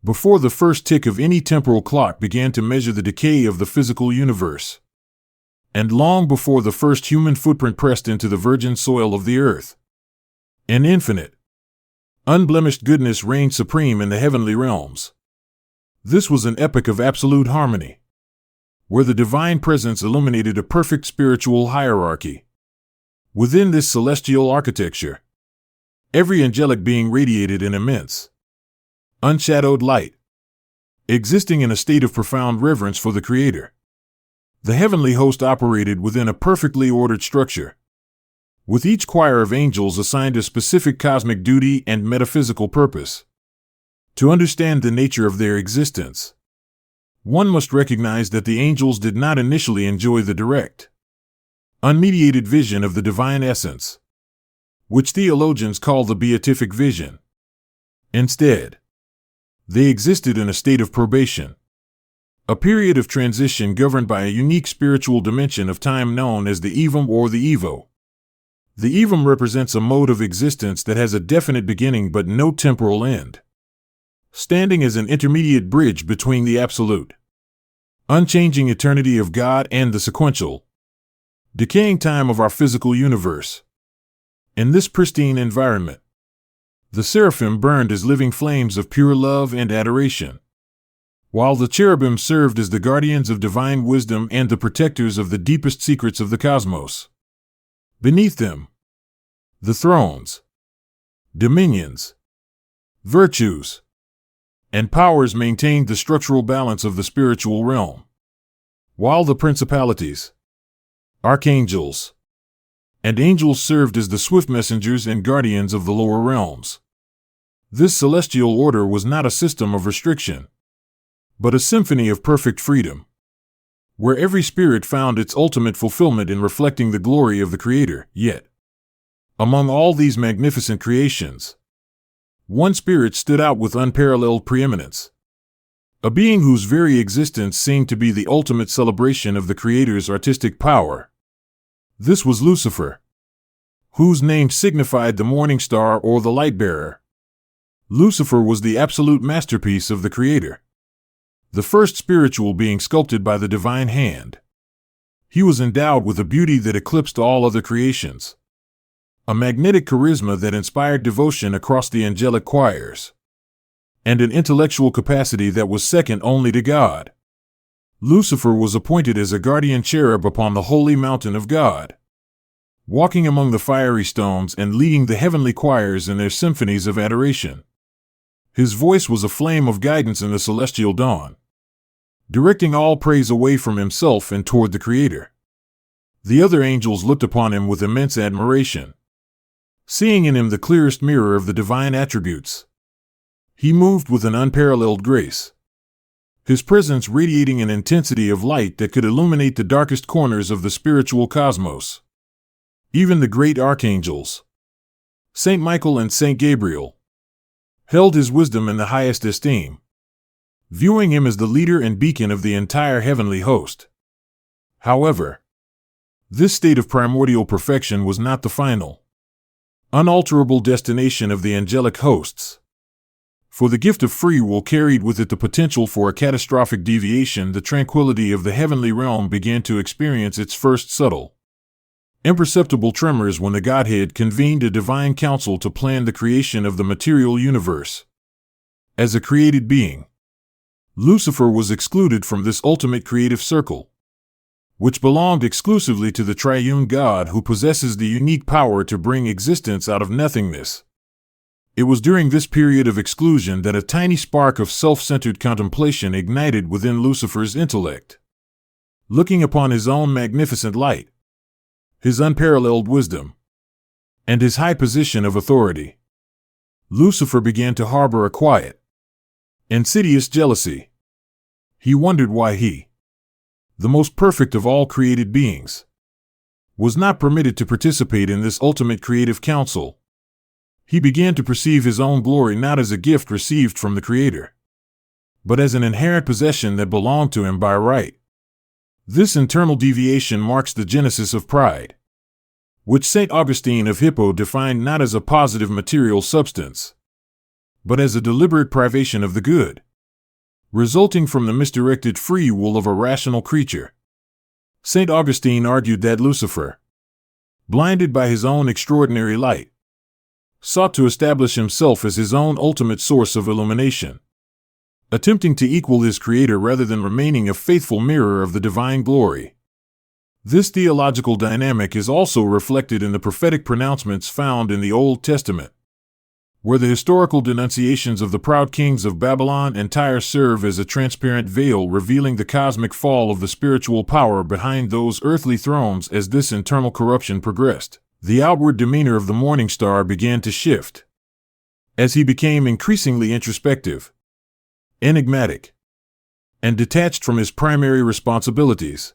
before the first tick of any temporal clock began to measure the decay of the physical universe, and long before the first human footprint pressed into the virgin soil of the earth. An infinite, unblemished goodness reigned supreme in the heavenly realms. This was an epoch of absolute harmony, where the divine presence illuminated a perfect spiritual hierarchy. Within this celestial architecture, every angelic being radiated an immense, unshadowed light, existing in a state of profound reverence for the Creator. The heavenly host operated within a perfectly ordered structure, with each choir of angels assigned a specific cosmic duty and metaphysical purpose. To understand the nature of their existence, one must recognize that the angels did not initially enjoy the direct, unmediated vision of the divine essence, which theologians call the beatific vision. Instead, they existed in a state of probation, a period of transition governed by a unique spiritual dimension of time known as the Aevum or the Evo. The Aevum represents a mode of existence that has a definite beginning but no temporal end, standing as an intermediate bridge between the absolute, unchanging eternity of God and the sequential, decaying time of our physical universe. In this pristine environment, the seraphim burned as living flames of pure love and adoration, while the cherubim served as the guardians of divine wisdom and the protectors of the deepest secrets of the cosmos. Beneath them, the thrones, dominions, virtues, and powers maintained the structural balance of the spiritual realm, while the principalities, archangels, and angels served as the swift messengers and guardians of the lower realms. This celestial order was not a system of restriction, but a symphony of perfect freedom, where every spirit found its ultimate fulfillment in reflecting the glory of the Creator. Yet, among all these magnificent creations, one spirit stood out with unparalleled preeminence, a being whose very existence seemed to be the ultimate celebration of the Creator's artistic power. This was Lucifer, whose name signified the morning star or the light bearer. Lucifer was the absolute masterpiece of the Creator, the first spiritual being sculpted by the divine hand. He was endowed with a beauty that eclipsed all other creations, a magnetic charisma that inspired devotion across the angelic choirs, and an intellectual capacity that was second only to God. Lucifer was appointed as a guardian cherub upon the holy mountain of God, walking among the fiery stones and leading the heavenly choirs in their symphonies of adoration. His voice was a flame of guidance in the celestial dawn, directing all praise away from himself and toward the Creator. The other angels looked upon him with immense admiration, seeing in him the clearest mirror of the divine attributes. He moved with an unparalleled grace, his presence radiating an intensity of light that could illuminate the darkest corners of the spiritual cosmos. Even the great archangels, Saint Michael and Saint Gabriel, held his wisdom in the highest esteem, viewing him as the leader and beacon of the entire heavenly host. However, this state of primordial perfection was not the final, unalterable destination of the angelic hosts. For the gift of free will carried with it the potential for a catastrophic deviation. The tranquility of the heavenly realm began to experience its first subtle, imperceptible tremors when the Godhead convened a divine council to plan the creation of the material universe. As a created being, Lucifer was excluded from this ultimate creative circle, which belonged exclusively to the triune God who possesses the unique power to bring existence out of nothingness. It was during this period of exclusion that a tiny spark of self-centered contemplation ignited within Lucifer's intellect. Looking upon his own magnificent light, his unparalleled wisdom, and his high position of authority, Lucifer began to harbor a quiet, insidious jealousy. He wondered why he, the most perfect of all created beings, was not permitted to participate in this ultimate creative council. He began to perceive his own glory not as a gift received from the Creator, but as an inherent possession that belonged to him by right. This internal deviation marks the genesis of pride, which Saint Augustine of Hippo defined not as a positive material substance, but as a deliberate privation of the good. resulting from the misdirected free will of a rational creature. Saint Augustine argued that Lucifer, blinded by his own extraordinary light, sought to establish himself as his own ultimate source of illumination, attempting to equal his creator rather than remaining a faithful mirror of the divine glory. This theological dynamic is also reflected in the prophetic pronouncements found in the Old Testament, where the historical denunciations of the proud kings of Babylon and Tyre serve as a transparent veil revealing the cosmic fall of the spiritual power behind those earthly thrones. As this internal corruption progressed, the outward demeanor of the morning star began to shift. As he became increasingly introspective, enigmatic, and detached from his primary responsibilities,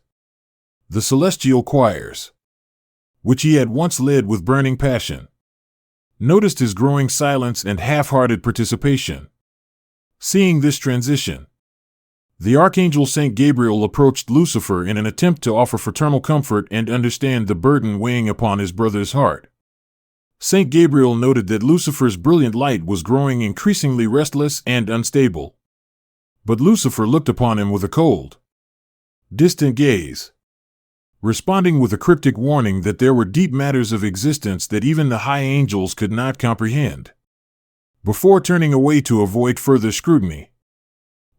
the celestial choirs, which he had once led with burning passion, noticed his growing silence and half-hearted participation. Seeing this transition, the archangel Saint Gabriel approached Lucifer in an attempt to offer fraternal comfort and understand the burden weighing upon his brother's heart. Saint Gabriel noted that Lucifer's brilliant light was growing increasingly restless and unstable. But Lucifer looked upon him with a cold, distant gaze, responding with a cryptic warning that there were deep matters of existence that even the high angels could not comprehend. Before turning away to avoid further scrutiny,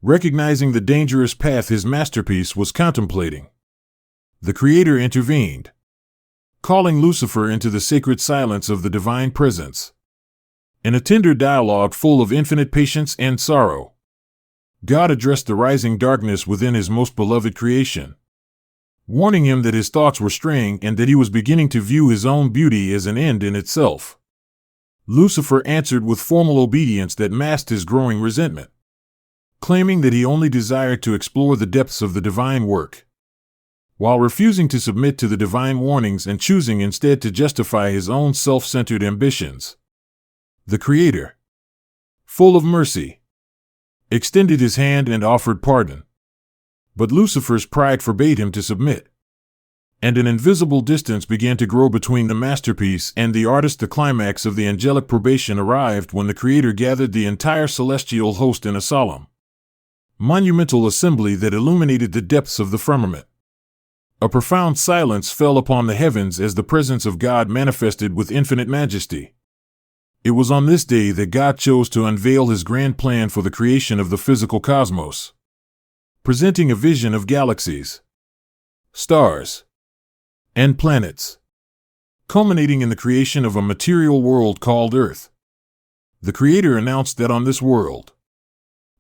recognizing the dangerous path his masterpiece was contemplating, the Creator intervened, calling Lucifer into the sacred silence of the divine presence. In a tender dialogue full of infinite patience and sorrow, God addressed the rising darkness within his most beloved creation, warning him that his thoughts were straying and that he was beginning to view his own beauty as an end in itself. Lucifer answered with formal obedience that masked his growing resentment, claiming that he only desired to explore the depths of the divine work, while refusing to submit to the divine warnings and choosing instead to justify his own self-centered ambitions. The Creator, full of mercy, extended his hand and offered pardon. But Lucifer's pride forbade him to submit, and an invisible distance began to grow between the masterpiece and the artist. The climax of the angelic probation arrived when the Creator gathered the entire celestial host in a solemn, monumental assembly that illuminated the depths of the firmament. A profound silence fell upon the heavens as the presence of God manifested with infinite majesty. It was on this day that God chose to unveil his grand plan for the creation of the physical cosmos, presenting a vision of galaxies, stars, and planets, culminating in the creation of a material world called Earth. The Creator announced that on this world,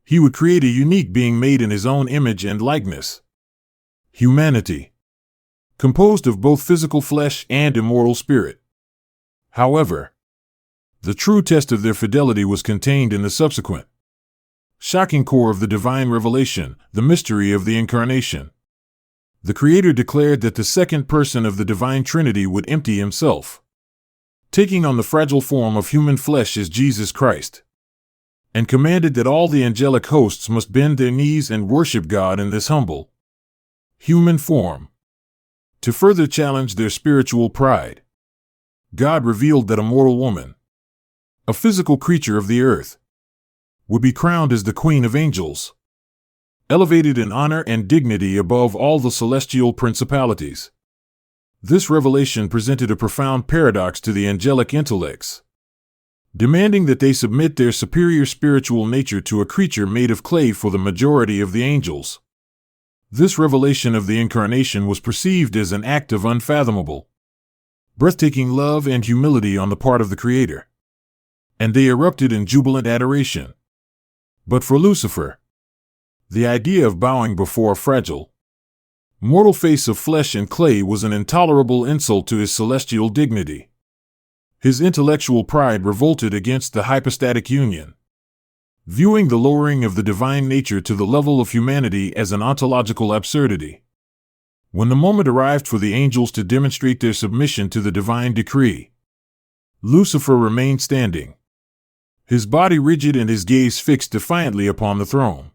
he would create a unique being made in his own image and likeness, humanity, composed of both physical flesh and immortal spirit. However, the true test of their fidelity was contained in the subsequent, shocking core of the divine revelation, the mystery of the Incarnation. The Creator declared that the second person of the divine Trinity would empty himself, taking on the fragile form of human flesh as Jesus Christ, and commanded that all the angelic hosts must bend their knees and worship God in this humble, human form. To further challenge their spiritual pride, God revealed that a mortal woman, a physical creature of the earth, would be crowned as the Queen of Angels, elevated in honor and dignity above all the celestial principalities. This revelation presented a profound paradox to the angelic intellects, demanding that they submit their superior spiritual nature to a creature made of clay for the majority of the angels. This revelation of the Incarnation was perceived as an act of unfathomable, breathtaking love and humility on the part of the Creator, and they erupted in jubilant adoration. But for Lucifer, the idea of bowing before a fragile, mortal face of flesh and clay was an intolerable insult to his celestial dignity. His intellectual pride revolted against the hypostatic union, viewing the lowering of the divine nature to the level of humanity as an ontological absurdity. When the moment arrived for the angels to demonstrate their submission to the divine decree, Lucifer remained standing, his body rigid and his gaze fixed defiantly upon the throne.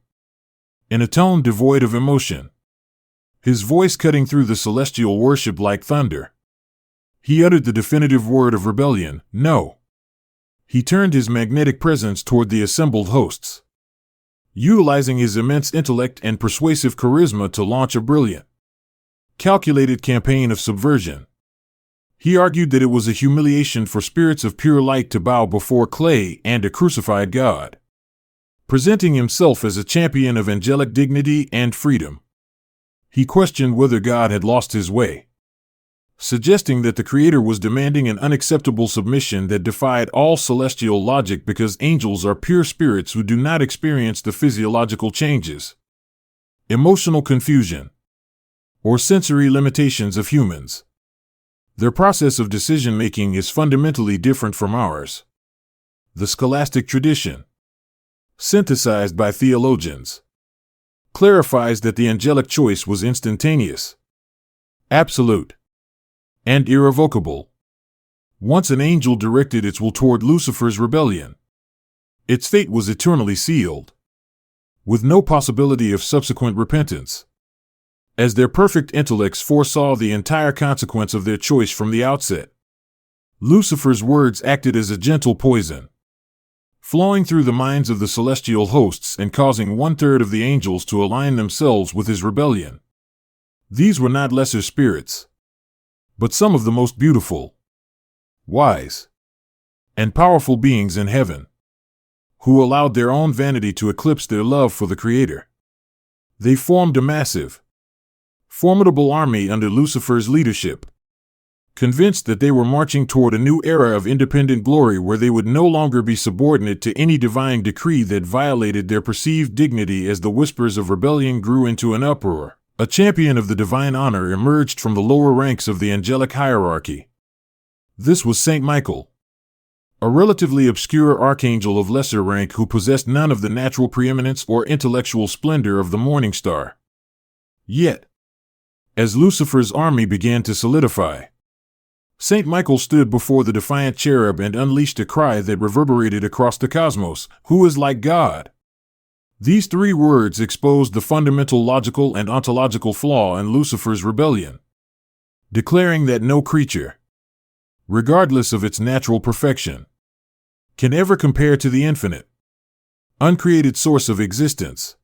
In a tone devoid of emotion, his voice cutting through the celestial worship like thunder, he uttered the definitive word of rebellion, "No." He turned his magnetic presence toward the assembled hosts. utilizing his immense intellect and persuasive charisma to launch a brilliant, calculated campaign of subversion. He argued that it was a humiliation for spirits of pure light to bow before clay and a crucified God, presenting himself as a champion of angelic dignity and freedom. He questioned whether God had lost his way, suggesting that the Creator was demanding an unacceptable submission that defied all celestial logic because angels are pure spirits who do not experience the physiological changes, emotional confusion, or sensory limitations of humans. Their process of decision-making is fundamentally different from ours. The scholastic tradition, synthesized by theologians, clarifies that the angelic choice was instantaneous, absolute, and irrevocable. Once an angel directed its will toward Lucifer's rebellion, its fate was eternally sealed, with no possibility of subsequent repentance, as their perfect intellects foresaw the entire consequence of their choice from the outset. Lucifer's words acted as a gentle poison, flowing through the minds of the celestial hosts and causing 1/3 of the angels to align themselves with his rebellion. These were not lesser spirits, but some of the most beautiful, wise, and powerful beings in heaven, who allowed their own vanity to eclipse their love for the Creator. They formed a massive, formidable army under Lucifer's leadership, convinced that they were marching toward a new era of independent glory where they would no longer be subordinate to any divine decree that violated their perceived dignity. As the whispers of rebellion grew into an uproar, a champion of the divine honor emerged from the lower ranks of the angelic hierarchy. This was Saint Michael, a relatively obscure archangel of lesser rank who possessed none of the natural preeminence or intellectual splendor of the morning star. Yet, as Lucifer's army began to solidify, Saint Michael stood before the defiant cherub and unleashed a cry that reverberated across the cosmos: "Who is like God?" These 3 words exposed the fundamental logical and ontological flaw in Lucifer's rebellion, declaring that no creature, regardless of its natural perfection, can ever compare to the infinite, uncreated source of existence.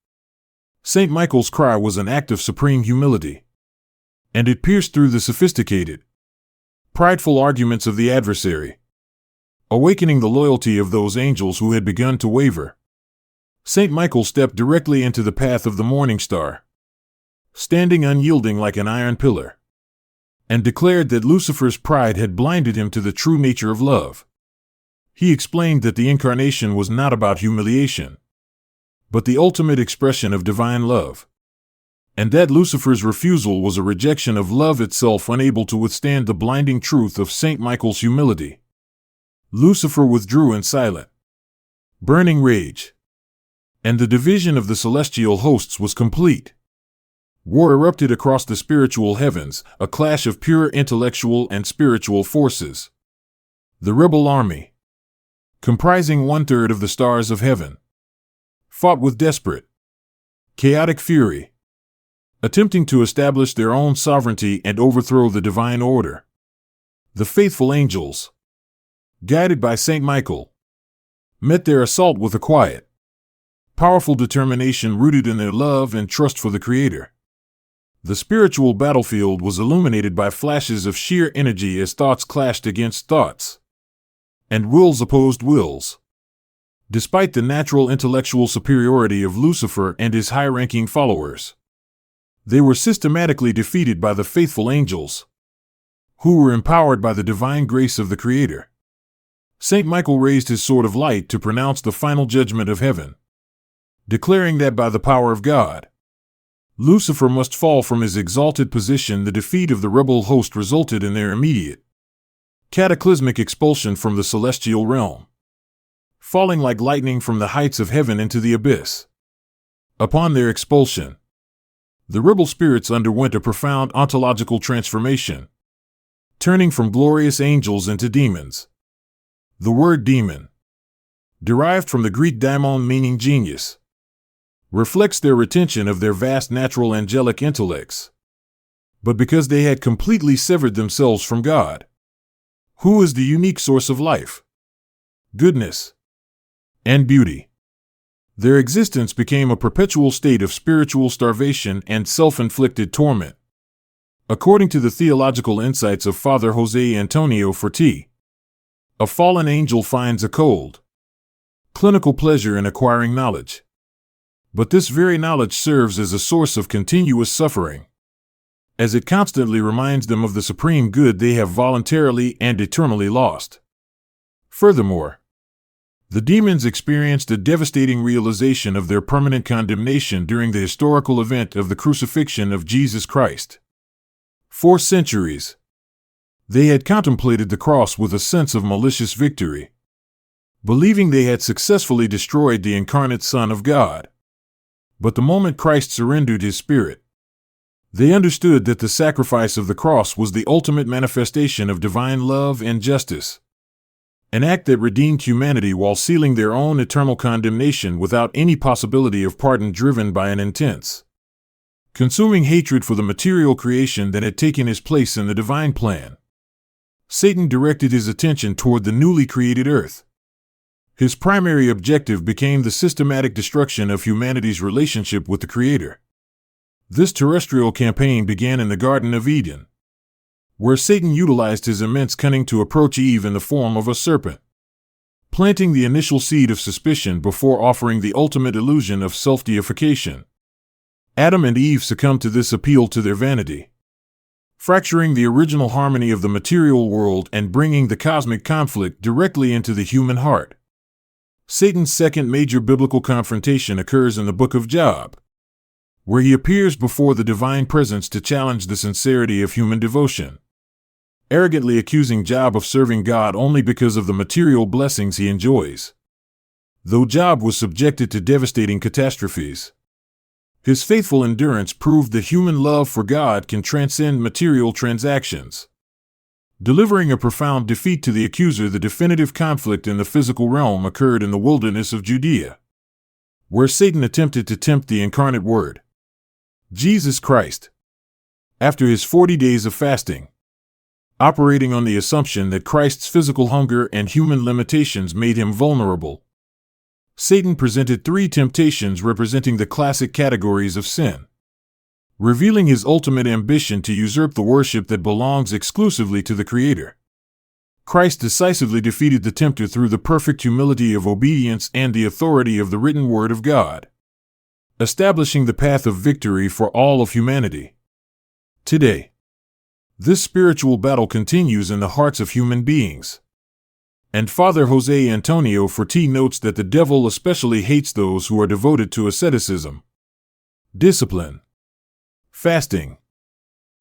Saint Michael's cry was an act of supreme humility, and it pierced through the sophisticated, prideful arguments of the adversary, awakening the loyalty of those angels who had begun to waver. Saint Michael stepped directly into the path of the morning star, standing unyielding like an iron pillar, and declared that Lucifer's pride had blinded him to the true nature of love. He explained that the incarnation was not about humiliation, but the ultimate expression of divine love, and that Lucifer's refusal was a rejection of love itself, unable to withstand the blinding truth of Saint Michael's humility. Lucifer withdrew in silent, burning rage, and the division of the celestial hosts was complete. War erupted across the spiritual heavens, a clash of pure intellectual and spiritual forces. The rebel army, comprising 1/3 of the stars of heaven, fought with desperate, chaotic fury, attempting to establish their own sovereignty and overthrow the divine order. The faithful angels, guided by Saint Michael, met their assault with a quiet, powerful determination rooted in their love and trust for the Creator. The spiritual battlefield was illuminated by flashes of sheer energy as thoughts clashed against thoughts, and wills opposed wills. Despite the natural intellectual superiority of Lucifer and his high-ranking followers, they were systematically defeated by the faithful angels, who were empowered by the divine grace of the Creator. Saint Michael raised his sword of light to pronounce the final judgment of heaven, declaring that by the power of God, Lucifer must fall from his exalted position. The defeat of the rebel host resulted in their immediate, cataclysmic expulsion from the celestial realm, falling like lightning from the heights of heaven into the abyss. Upon their expulsion, the rebel spirits underwent a profound ontological transformation, turning from glorious angels into demons. The word demon, derived from the Greek daimon meaning genius, reflects their retention of their vast natural angelic intellects, but because they had completely severed themselves from God, who is the unique source of life, goodness, and beauty. Their existence became a perpetual state of spiritual starvation and self-inflicted torment. According to the theological insights of Father José Antonio Fortea, a fallen angel finds a cold, clinical pleasure in acquiring knowledge. But this very knowledge serves as a source of continuous suffering, as it constantly reminds them of the supreme good they have voluntarily and eternally lost. Furthermore, the demons experienced a devastating realization of their permanent condemnation during the historical event of the crucifixion of Jesus Christ. For centuries, they had contemplated the cross with a sense of malicious victory, believing they had successfully destroyed the incarnate Son of God. But the moment Christ surrendered his spirit, they understood that the sacrifice of the cross was the ultimate manifestation of divine love and justice, an act that redeemed humanity while sealing their own eternal condemnation without any possibility of pardon, driven by an intense, consuming hatred for the material creation that had taken his place in the divine plan. Satan directed his attention toward the newly created earth. His primary objective became the systematic destruction of humanity's relationship with the Creator. This terrestrial campaign began in the Garden of Eden, where Satan utilized his immense cunning to approach Eve in the form of a serpent, planting the initial seed of suspicion before offering the ultimate illusion of self-deification. Adam and Eve succumbed to this appeal to their vanity, fracturing the original harmony of the material world and bringing the cosmic conflict directly into the human heart. Satan's second major biblical confrontation occurs in the book of Job, where he appears before the divine presence to challenge the sincerity of human devotion, arrogantly accusing Job of serving God only because of the material blessings he enjoys. Though Job was subjected to devastating catastrophes, his faithful endurance proved that human love for God can transcend material transactions. Delivering a profound defeat to the accuser, the definitive conflict in the physical realm occurred in the wilderness of Judea, where Satan attempted to tempt the incarnate Word, Jesus Christ. After his 40 days of fasting, operating on the assumption that Christ's physical hunger and human limitations made him vulnerable, Satan presented 3 temptations representing the classic categories of sin, revealing his ultimate ambition to usurp the worship that belongs exclusively to the Creator. Christ decisively defeated the tempter through the perfect humility of obedience and the authority of the written Word of God, establishing the path of victory for all of humanity. Today, this spiritual battle continues in the hearts of human beings. And Father José Antonio Fortea notes that the devil especially hates those who are devoted to asceticism, discipline, fasting,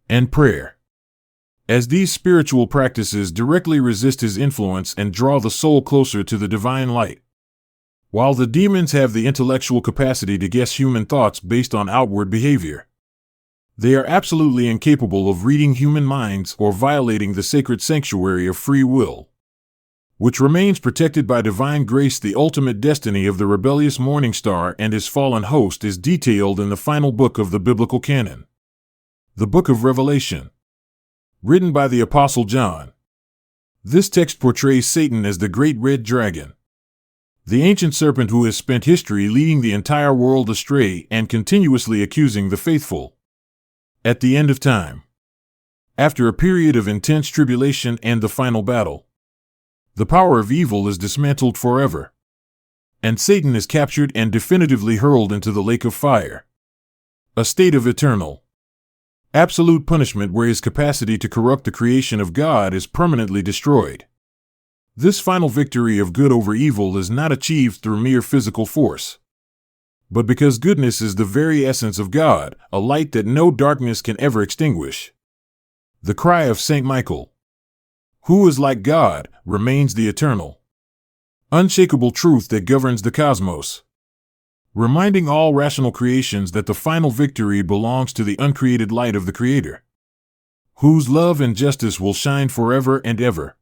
and prayer, as these spiritual practices directly resist his influence and draw the soul closer to the divine light. While the demons have the intellectual capacity to guess human thoughts based on outward behavior, they are absolutely incapable of reading human minds or violating the sacred sanctuary of free will, which remains protected by divine grace. The ultimate destiny of the rebellious morning star and his fallen host is detailed in the final book of the biblical canon, the Book of Revelation, written by the Apostle John. This text portrays Satan as the great red dragon, the ancient serpent who has spent history leading the entire world astray and continuously accusing the faithful. At the end of time, after a period of intense tribulation and the final battle, the power of evil is dismantled forever, and Satan is captured and definitively hurled into the lake of fire, a state of eternal, absolute punishment where his capacity to corrupt the creation of God is permanently destroyed. This final victory of good over evil is not achieved through mere physical force, but because goodness is the very essence of God, a light that no darkness can ever extinguish. The cry of Saint Michael, who is like God, remains the eternal, unshakable truth that governs the cosmos, reminding all rational creations that the final victory belongs to the uncreated light of the Creator, whose love and justice will shine forever and ever.